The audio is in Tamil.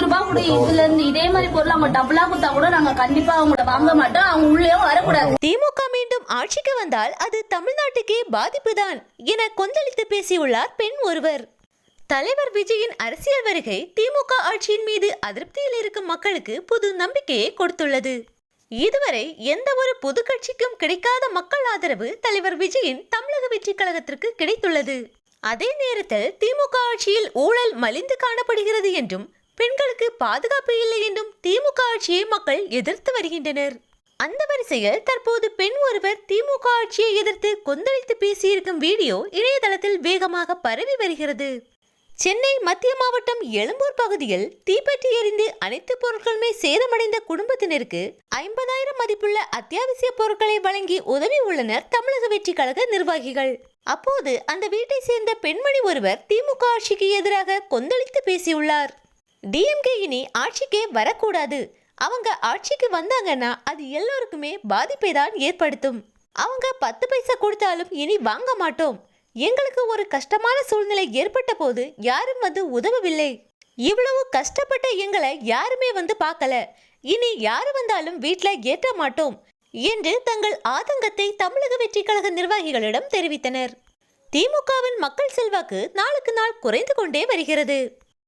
ரூபாய் கூட இதுல இருந்து இதே மாதிரி பொருள் அவங்க டபுளா கொடுத்தா கூட நாங்க கண்டிப்பா அவங்கள வாங்க மாட்டோம். அவங்க உள்ளேயும் வரக்கூடாது. திமுக மீண்டும் ஆட்சிக்கு வந்தால் அது தமிழ்நாட்டுக்கே பாதிப்புதான் என கொந்தளித்து பேசியுள்ளார் பெண் ஒருவர். தலைவர் விஜயின் அரசியல் வருகை திமுக ஆட்சியின் மீது அதிருப்தியில் இருக்கும் மக்களுக்கு புது நம்பிக்கையை கொடுத்துள்ளது. இதுவரை எந்த ஒரு பொது கட்சிக்கும் கிடைக்காத மக்கள் ஆதரவு தலைவர் விஜயின் தமிழக வெற்றி கழகத்திற்கு கிடைத்துள்ளது. அதே நேரத்தில் திமுக ஆட்சியில் ஊழல் மலிந்து காணப்படுகிறது என்றும் பெண்களுக்கு பாதுகாப்பு இல்லை என்றும் திமுக ஆட்சியை மக்கள் எதிர்த்து வருகின்றனர். அந்த வரிசையில் தற்போது பெண் ஒருவர் திமுக ஆட்சியை எதிர்த்து கொந்தளித்து பேசியிருக்கும் வீடியோ இணையதளத்தில் வேகமாக பரவி வருகிறது. சென்னை மத்திய மாவட்டம் எழும்பூர் பகுதியில் தீப்பற்றி எரிந்து அனைத்து பொருட்களுமே சேதமடைந்த குடும்பத்தினருக்கு 50,000 மதிப்புள்ள அத்தியாவசிய பொருட்களை வழங்கி உதவி உள்ளனர் தமிழக வெற்றி கழக நிர்வாகிகள். அப்போது அந்த வீட்டை சேர்ந்த பெண்மணி ஒருவர் திமுக ஆட்சிக்கு எதிராக கொந்தளித்து பேசியுள்ளார். டிஎம்கே இனி ஆட்சிக்கே வரக்கூடாது. அவங்க ஆட்சிக்கு வந்தாங்கன்னா அது எல்லோருக்குமே பாதிப்பை தான் ஏற்படுத்தும். அவங்க 10 பைசா கொடுத்தாலும் இனி வாங்க மாட்டோம். எங்களுக்கு ஒரு கஷ்டமான சூழ்நிலை ஏற்பட்ட போது யாரும் வந்து உதவவில்லை. இவ்வளவு கஷ்டப்பட்ட எங்களை யாருமே வந்து பார்க்கல. இனி யாரு வந்தாலும் வீட்ல ஏற்ற மாட்டோம் என்று தங்கள் ஆதங்கத்தை தமிழக வெற்றி கழக நிர்வாகிகளிடம் தெரிவித்தனர். திமுகவின் மக்கள் செல்வாக்கு நாளுக்கு நாள் குறைந்து கொண்டே வருகிறது.